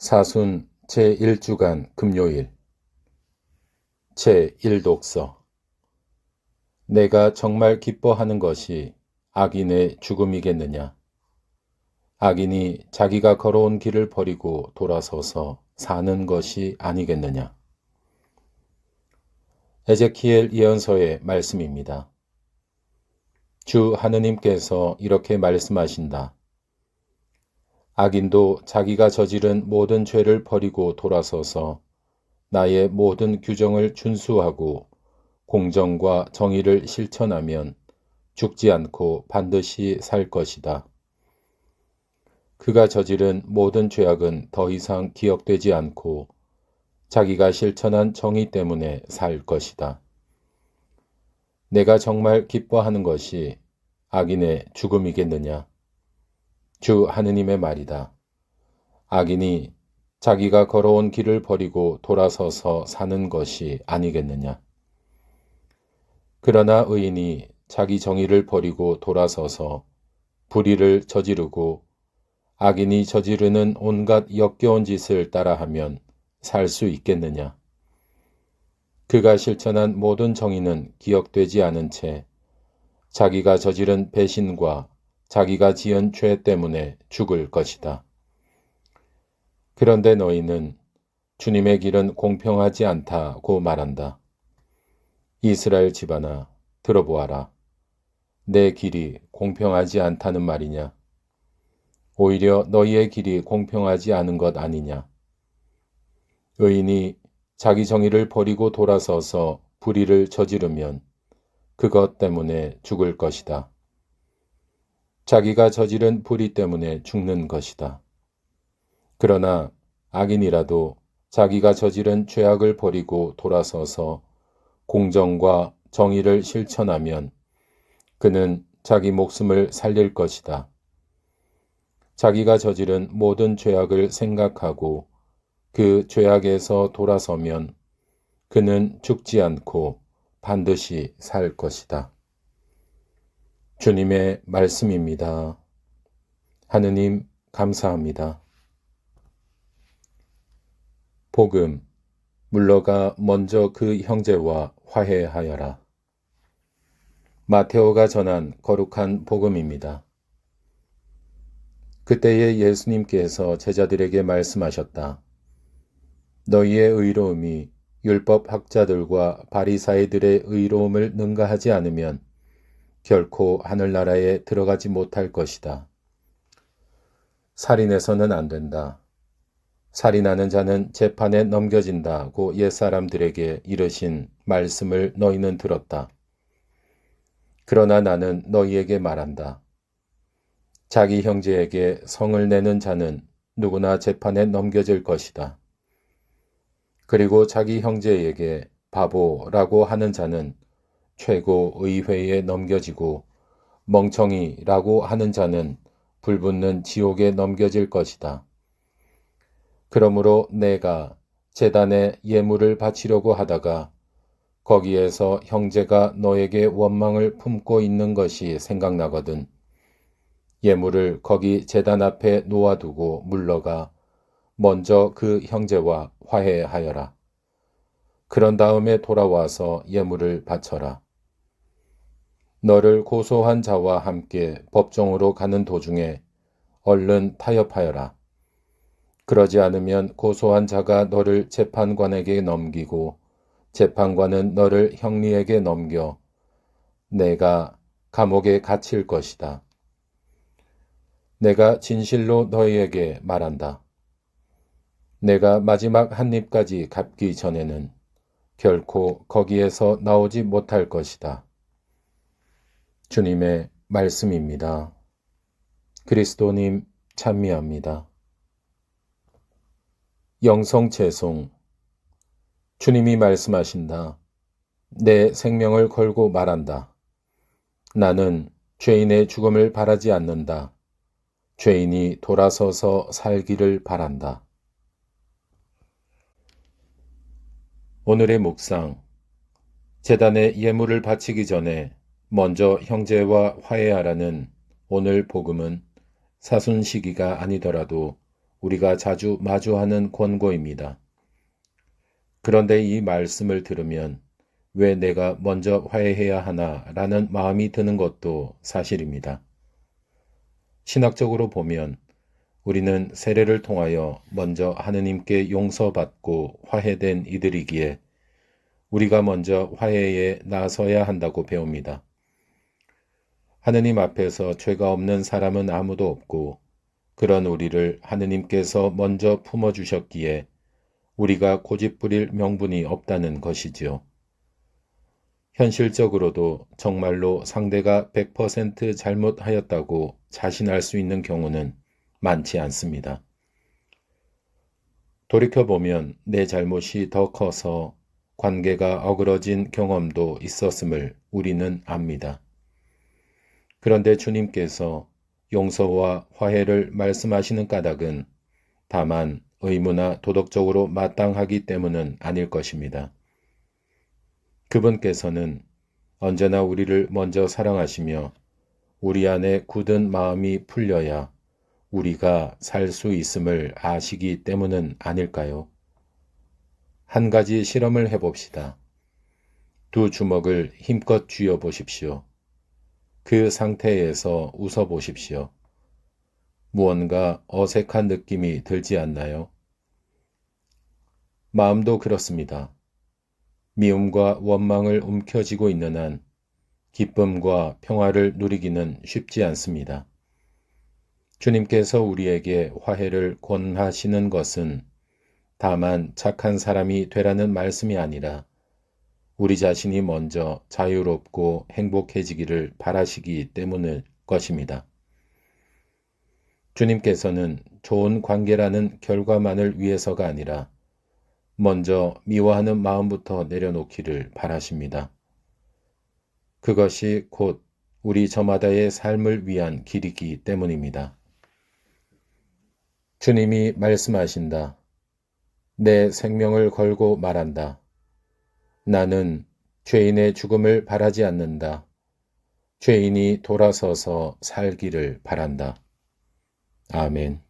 사순 제1주간 금요일 제1독서. 내가 정말 기뻐하는 것이 악인의 죽음이겠느냐. 악인이 자기가 걸어온 길을 버리고 돌아서서 사는 것이 아니겠느냐. 에제키엘 예언서의 말씀입니다. 주 하느님께서 이렇게 말씀하신다. 악인도 자기가 저지른 모든 죄를 버리고 돌아서서 나의 모든 규정을 준수하고 공정과 정의를 실천하면 죽지 않고 반드시 살 것이다. 그가 저지른 모든 죄악은 더 이상 기억되지 않고 자기가 실천한 정의 때문에 살 것이다. 내가 정말 기뻐하는 것이 악인의 죽음이겠느냐? 주 하느님의 말이다. 악인이 자기가 걸어온 길을 버리고 돌아서서 사는 것이 아니겠느냐. 그러나 의인이 자기 정의를 버리고 돌아서서 불의를 저지르고 악인이 저지르는 온갖 역겨운 짓을 따라하면 살 수 있겠느냐. 그가 실천한 모든 정의는 기억되지 않은 채 자기가 저지른 배신과 자기가 지은 죄 때문에 죽을 것이다. 그런데 너희는 주님의 길은 공평하지 않다고 말한다. 이스라엘 집안아, 들어보아라. 내 길이 공평하지 않다는 말이냐? 오히려 너희의 길이 공평하지 않은 것 아니냐? 의인이 자기 정의를 버리고 돌아서서 불의를 저지르면 그것 때문에 죽을 것이다. 자기가 저지른 불의 때문에 죽는 것이다. 그러나 악인이라도 자기가 저지른 죄악을 버리고 돌아서서 공정과 정의를 실천하면 그는 자기 목숨을 살릴 것이다. 자기가 저지른 모든 죄악을 생각하고 그 죄악에서 돌아서면 그는 죽지 않고 반드시 살 것이다. 주님의 말씀입니다. 하느님 감사합니다. 복음, 물러가 먼저 그 형제와 화해하여라. 마테오가 전한 거룩한 복음입니다. 그때에 예수님께서 제자들에게 말씀하셨다. 너희의 의로움이 율법 학자들과 바리사이들의 의로움을 능가하지 않으면 결코 하늘나라에 들어가지 못할 것이다. 살인해서는 안 된다. 살인하는 자는 재판에 넘겨진다고 옛사람들에게 이르신 말씀을 너희는 들었다. 그러나 나는 너희에게 말한다. 자기 형제에게 성을 내는 자는 누구나 재판에 넘겨질 것이다. 그리고 자기 형제에게 바보라고 하는 자는 최고 의회에 넘겨지고 멍청이라고 하는 자는 불붙는 지옥에 넘겨질 것이다. 그러므로 내가 제단에 예물을 바치려고 하다가 거기에서 형제가 너에게 원망을 품고 있는 것이 생각나거든 예물을 거기 제단 앞에 놓아두고 물러가 먼저 그 형제와 화해하여라. 그런 다음에 돌아와서 예물을 바쳐라. 너를 고소한 자와 함께 법정으로 가는 도중에 얼른 타협하여라. 그러지 않으면 고소한 자가 너를 재판관에게 넘기고 재판관은 너를 형리에게 넘겨 내가 감옥에 갇힐 것이다. 내가 진실로 너희에게 말한다. 내가 마지막 한 입까지 갚기 전에는 결코 거기에서 나오지 못할 것이다. 주님의 말씀입니다. 그리스도님 찬미합니다. 영성채송. 주님이 말씀하신다. 내 생명을 걸고 말한다. 나는 죄인의 죽음을 바라지 않는다. 죄인이 돌아서서 살기를 바란다. 오늘의 묵상. 제단에 예물을 바치기 전에 먼저 형제와 화해하라는 오늘 복음은 사순 시기가 아니더라도 우리가 자주 마주하는 권고입니다. 그런데 이 말씀을 들으면 왜 내가 먼저 화해해야 하나라는 마음이 드는 것도 사실입니다. 신학적으로 보면 우리는 세례를 통하여 먼저 하느님께 용서받고 화해된 이들이기에 우리가 먼저 화해에 나서야 한다고 배웁니다. 하느님 앞에서 죄가 없는 사람은 아무도 없고 그런 우리를 하느님께서 먼저 품어주셨기에 우리가 고집부릴 명분이 없다는 것이지요. 현실적으로도 정말로 상대가 100% 잘못하였다고 자신할 수 있는 경우는 많지 않습니다. 돌이켜보면 내 잘못이 더 커서 관계가 어그러진 경험도 있었음을 우리는 압니다. 그런데 주님께서 용서와 화해를 말씀하시는 까닭은 다만 의무나 도덕적으로 마땅하기 때문은 아닐 것입니다. 그분께서는 언제나 우리를 먼저 사랑하시며 우리 안에 굳은 마음이 풀려야 우리가 살 수 있음을 아시기 때문은 아닐까요? 한 가지 실험을 해봅시다. 두 주먹을 힘껏 쥐어 보십시오. 그 상태에서 웃어 보십시오. 무언가 어색한 느낌이 들지 않나요? 마음도 그렇습니다. 미움과 원망을 움켜쥐고 있는 한 기쁨과 평화를 누리기는 쉽지 않습니다. 주님께서 우리에게 화해를 권하시는 것은 다만 착한 사람이 되라는 말씀이 아니라 우리 자신이 먼저 자유롭고 행복해지기를 바라시기 때문일 것입니다. 주님께서는 좋은 관계라는 결과만을 위해서가 아니라 먼저 미워하는 마음부터 내려놓기를 바라십니다. 그것이 곧 우리 저마다의 삶을 위한 길이기 때문입니다. 주님이 말씀하신다. 내 생명을 걸고 말한다. 나는 죄인의 죽음을 바라지 않는다. 죄인이 돌아서서 살기를 바란다. 아멘.